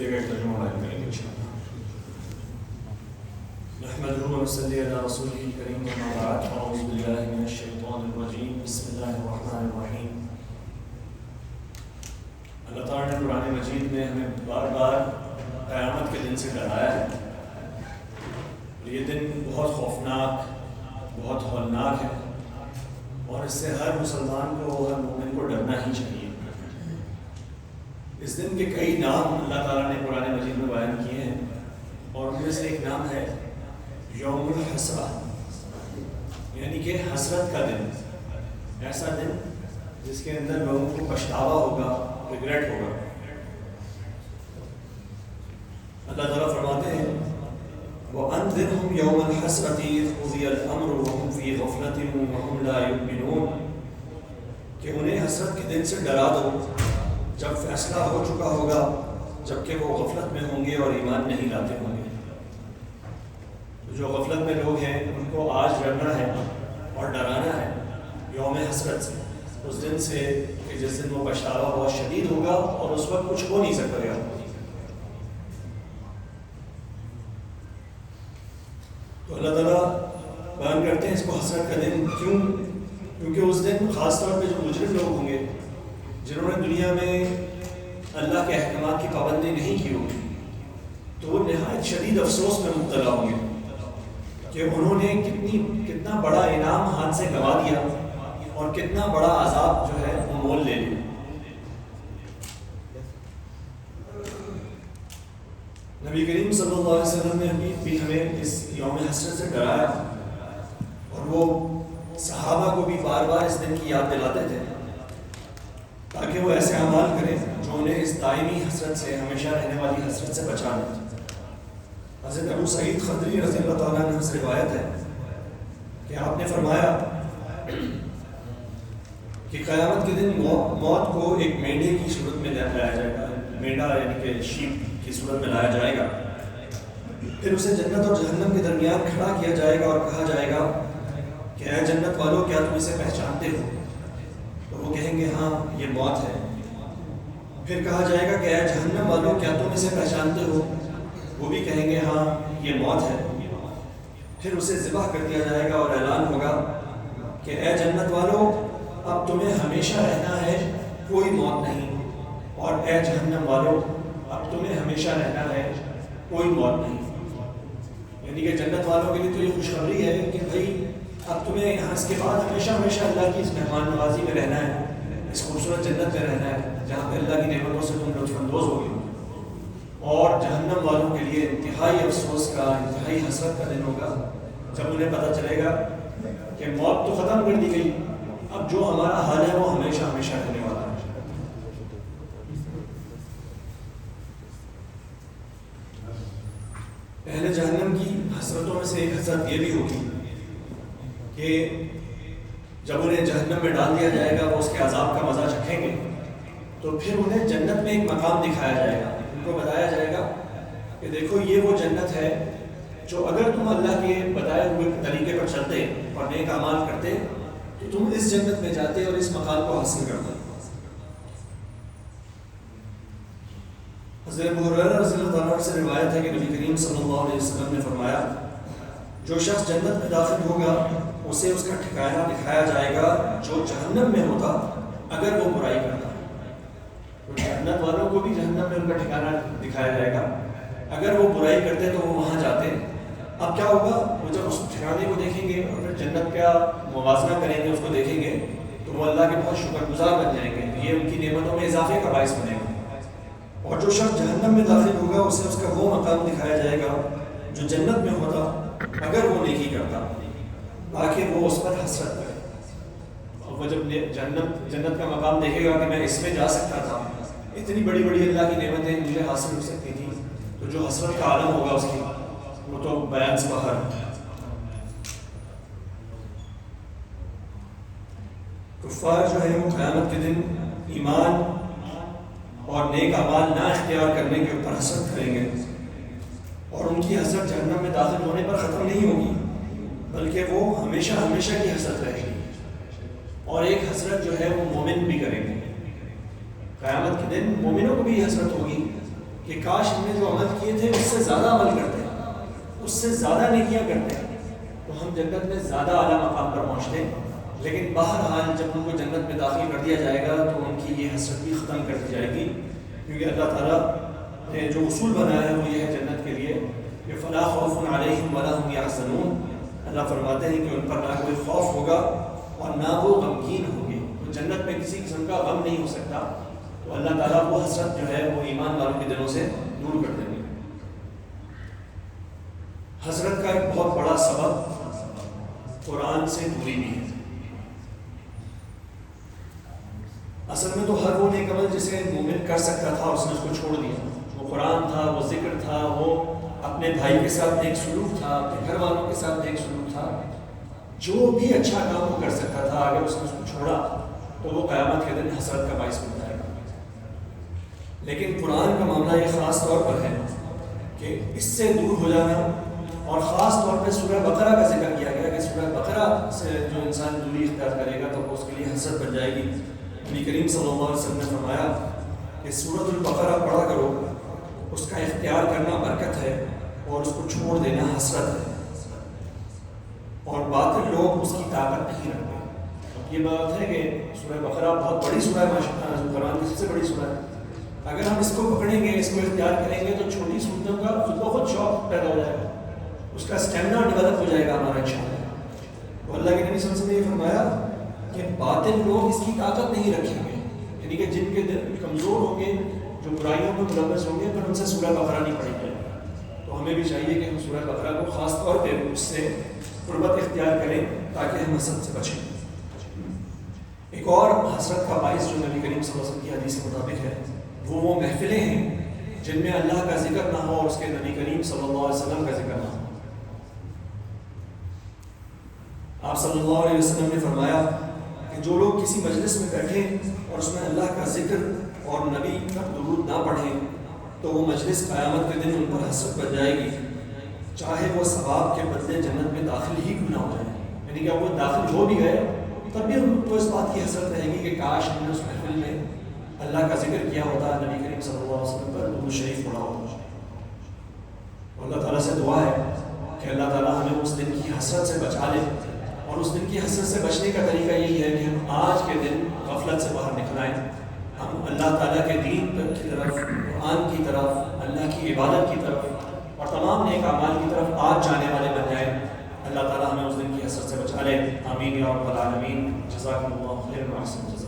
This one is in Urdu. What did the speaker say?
جگہ ترجمہ بیان کریں گے انشاءاللہ۔ نحمدہ و نصلی علی رسولہ الکریم اما بعد، اعوذ باللہ من الشیطان الرجیم، بسم اللہ الرحمن الرحیم۔ اللہ تعالیٰ نے قرآن مجید میں ہمیں بار بار قیامت کے دن سے ڈرایا ہے، اور یہ دن بہت خوفناک، بہت ہولناک ہے، اور اس سے ہر مسلمان کو، ہر مومن کو ڈرنا ہی چاہیے۔ اس دن کے کئی نام اللہ تعالیٰ نے قرآن مجید میں بیان کیے ہیں، اور ان میں سے ایک نام ہے یوم الحسرہ، یعنی کہ حسرت کا دن، ایسا دن جس کے اندر لوگوں کو پچھتاوا ہوگا، ریگریٹ ہوگا۔ اللہ تعالیٰ فرماتے ہیں وَأَنذِرْهُمْ يَوْمَ الْحَسْرَةِ إِذْ قُضِيَ الْأَمْرُ وَهُمْ فِي غَفْلَةٍ وَهُمْ لَا يُؤْمِنُونَ، کہ انہیں حسرت کے دن سے ڈرا دو جب فیصلہ ہو چکا ہوگا، جبکہ وہ غفلت میں ہوں گے اور ایمان نہیں لاتے ہوں گے۔ جو غفلت میں لوگ ہیں ان کو آج ڈرنا ہے اور ڈرانا ہے یوم حسرت سے، اس دن سے کہ جس دن وہ پچھتاوا بہت شدید ہوگا اور اس وقت کچھ ہو نہیں سکے گا۔ تو اللہ تعالیٰ بیان کرتے ہیں اس کو حسرت کا دن کیوں؟ کیونکہ اس دن خاص طور پہ جو مجرم لوگ ہوں گے، جنہوں نے دنیا میں اللہ کے احکامات کی پابندی نہیں کی ہوگی، تو وہ نہایت شدید افسوس میں مبتلا ہوں گے کہ انہوں نے کتنا بڑا انعام ہاتھ سے گنوا دیا اور کتنا بڑا عذاب جو ہے وہ مول لے لیا۔ نبی کریم صلی اللہ علیہ وسلم نے بھی ہمیں اس یوم حسرت سے ڈرایا، اور وہ صحابہ کو بھی بار بار اس دن کی یاد دلاتے تھے تاکہ وہ ایسے اعمال کریں جو انہیں اس دائمی حسرت سے، ہمیشہ رہنے والی حسرت سے بچا لیں۔ حضرت ابو سعید خدری رضی اللہ تعالیٰ عنہ سے روایت ہے کہ آپ نے فرمایا کہ قیامت کے دن موت کو ایک مینڈے کی صورت میں لایا جائے گا، مینڈا یعنی کہ شیپ کی صورت میں لایا جائے گا، پھر اسے جنت اور جہنم کے درمیان کھڑا کیا جائے گا اور کہا جائے گا کہ اے جنت والو، کیا تم اسے پہچانتے ہو؟ تو وہ کہیں گے ہاں یہ موت ہے۔ پھر کہا جائے گا کہ اے جہنم والو، کیا تم اسے پہچانتے ہو؟ وہ بھی کہیں گے ہاں یہ موت ہے۔ پھر اسے ذبح کر دیا جائے گا اور اعلان ہوگا کہ اے جنت والو، اب تمہیں ہمیشہ رہنا ہے، کوئی موت نہیں، اور اے جہنم والو، اب تمہیں ہمیشہ رہنا ہے، کوئی موت نہیں۔ یعنی کہ جنت والوں کے لیے تو یہ خوشخبری ہے کہ بھائی اب تمہیں یہاں اس کے بعد ہمیشہ ہمیشہ اللہ کی اس مہمان نوازی میں رہنا ہے، اس خوبصورت جنت میں رہنا ہے جہاں پہ اللہ کی نعمتوں سے تم لطف اندوز ہوگے۔ اور جہنم والوں کے لیے انتہائی افسوس کا، انتہائی حسرت کا دن ہوگا جب انہیں پتہ چلے گا کہ موت تو ختم کر دی گئی، اب جو ہمارا حال ہے وہ ہمیشہ ہمیشہ رہنے والا ہے۔ اہل جہنم کی حسرتوں میں سے ایک حسرت یہ بھی ہوگی کہ جب انہیں جہنم میں ڈال دیا جائے گا، وہ اس کے عذاب کا مزہ چکھیں گے، تو پھر انہیں جنت میں ایک مقام دکھایا جائے گا، ان کو بتایا جائے گا کہ دیکھو یہ وہ جنت ہے جو اگر تم اللہ کے بتائے ہوئے طریقے پر چلتے اور نیک اعمال کرتے تو تم اس جنت میں جاتے اور اس مقام کو حاصل کرتے۔ حضرت ابو ہریرہ رضی اللہ تعالیٰ عنہ سے روایت ہے کہ نبی کریم صلی اللہ علیہ وسلم نے فرمایا جو شخص جنت میں داخل ہوگا اسے اس کا ٹھکانہ دکھایا جائے گا جو جہنم میں ہوتا اگر وہ برائی کرتا۔ تو جنت والوں کو بھی جہنم میں ان کا ٹھکانہ دکھایا جائے گا، اگر وہ برائی کرتے تو وہ وہاں جاتے۔ اب کیا ہوگا، وہ جب اس ٹھکانے کو دیکھیں گے اور پھر جنت کا موازنہ کریں گے، اس کو دیکھیں گے تو وہ اللہ کے بہت شکر گزار بن جائیں گے، یہ ان کی نعمتوں میں اضافے کا باعث بنے گا۔ اور جو شخص جہنم میں داخل ہوگا اسے اس کا وہ مقام دکھایا جائے گا جو جنت میں ہوتا اگر وہ نیکی کرتا، تاکہ وہ اس پر حسرت کرے۔ اور وہ جب جنت کا مقام دیکھے گا کہ میں اس میں جا سکتا تھا، اتنی بڑی بڑی اللہ کی نعمتیں مجھے حاصل ہو سکتی تھیں، تو جو حسرت کا عالم ہوگا اس کی وہ تو بیان سے باہر۔ کفار جو ہے وہ قیامت کے دن ایمان اور نیک اعمال نہ اختیار کرنے کے اوپر حسرت کریں گے، اور ان کی حسرت جہنم میں داخل ہونے پر ختم نہیں ہوگی، بلکہ وہ ہمیشہ ہمیشہ کی حسرت رہے گی۔ اور ایک حسرت جو ہے وہ مومن بھی کریں گے۔ قیامت کے دن مومنوں کو بھی حسرت ہوگی کہ کاش ہم نے جو عمل کیے تھے اس سے زیادہ عمل کرتے ہیں، اس سے زیادہ نیکیاں کرتے ہیں تو ہم جنت میں زیادہ اعلیٰ مقام پر پہنچتے ہیں۔ لیکن بہرحال جب ان کو جنت میں داخل کر دیا جائے گا تو ان کی یہ حسرت بھی ختم کر دی جائے گی، کیونکہ اللہ تعالیٰ نے جو اصول بنایا ہے وہ یہ ہے جنت کے لیے کہ فلا خوف علیہم ولا هم یحزنون۔ اللہ فرماتے ہیں کہ ان پر نہ کوئی خوف ہوگا اور نہ وہ غمگین ہوں گے، تو جنت میں کسی قسم کا غم نہیں ہو سکتا، تو اللہ تعالیٰ وہ حسرت جو ہے وہ ایمان والوں کے دلوں سے دور کر دیں گے۔ حسرت کا ایک بہت بڑا سبب قرآن سے دوری بھی ہے۔ اصل میں تو ہر وہ نیک عمل جسے مومن کر سکتا تھا اس نے اس کو چھوڑ دیا، وہ قرآن تھا، وہ ذکر تھا، وہ اپنے بھائی کے ساتھ نیک سلوک تھا، اپنے گھر والوں کے ساتھ نیک سلوک تھا، جو بھی اچھا کام وہ کر سکتا تھا اگر اس نے اس کو چھوڑا تو وہ قیامت کے دن حسرت کا باعث بن جائے گا۔ لیکن قرآن کا معاملہ یہ خاص طور پر ہے کہ اس سے دور ہو جانا، اور خاص طور پہ سورہ بقرہ کا ذکر کیا گیا کہ سورہ بقرہ سے جو انسان دوری اختیار کرے گا تو وہ اس کے لیے حسرت بن جائے گی۔ نبی کریم صلی اللہ علیہ وسلم نے فرمایا کہ سورۃ البقرہ پڑھا کرو، اس کا اختیار کرنا برکت ہے اور اس کو چھوڑ دینا حسرت ہے، اور باطل لوگ اس کی طاقت نہیں رکھتے۔ یہ بات ہے کہ سورہ بقرہ بہت بڑی سورہ ہے، ماشاءاللہ قرآن کی سب سے بڑی سورہ ہے، اگر ہم اس کو پکڑیں گے، اس کو اختیار کریں گے تو چھوٹی صورتوں کا خود بخود شوق پیدا ہو جائے گا، اس کا اسٹیمنا ڈیولپ ہو جائے گا ہمارا انشاءاللہ۔ تو اللہ کے نبی صلی اللہ علیہ وسلم نے یہ فرمایا کہ باطل لوگ اس کی طاقت نہیں رکھیں گے، یعنی کہ جن کے دل کمزور ہوں گے، جو برائیوں میں ملوث ہوں گے، پھر ان سے سورہ بقرہ نہیں پڑھی جائے گی۔ تو ہمیں بھی چاہیے کہ ہم سورہ بقرہ کو خاص طور پہ اس سے قربت اختیار کریں تاکہ ہم حسرت سے بچیں۔ ایک اور حسرت کا باعث جو نبی کریم صلی اللہ علیہ وسلم کی حدیث کے مطابق ہے وہ محفلیں ہیں جن میں اللہ کا ذکر نہ ہو اور اس کے نبی کریم صلی اللہ علیہ وسلم کا ذکر نہ ہو۔ آپ صلی اللہ علیہ وسلم نے فرمایا کہ جو لوگ کسی مجلس میں بیٹھیں اور اس میں اللہ کا ذکر اور نبی کا درود نہ پڑھیں تو وہ مجلس قیامت کے دن ان پر حسرت بن جائے گی، چاہے وہ ثواب کے بدلے جنت میں داخل ہی کیوں نہ ہو جائے، یعنی کہ وہ داخل ہو بھی گئے تب بھی ان کو اس بات کی حسرت رہے گی کہ کاش ہم نے اس محفل میں اللہ کا ذکر کیا ہوتا، نبی کریم صلی اللہ علیہ وسلم پر درود شریف پڑھا ہوتا۔ اللہ تعالیٰ سے دعا ہے کہ اللہ تعالیٰ ہمیں اس دن کی حسرت سے بچا لے، اور اس دن کی حسرت سے بچنے کا طریقہ یہی ہے کہ ہم آج کے دن غفلت سے باہر نکل آئیں، ہم اللہ تعالیٰ کے دین کی طرف، قرآن کی طرف، اللہ کی عبادت کی طرف اور تمام نیک اعمال کی طرف آج جانے والے بن جائیں۔ اللہ تعالیٰ ہمیں اس دن کی حسرت سے بچا لے، آمین یا رب العالمین۔ جزاکم اللہ خیر و احسن جزاک۔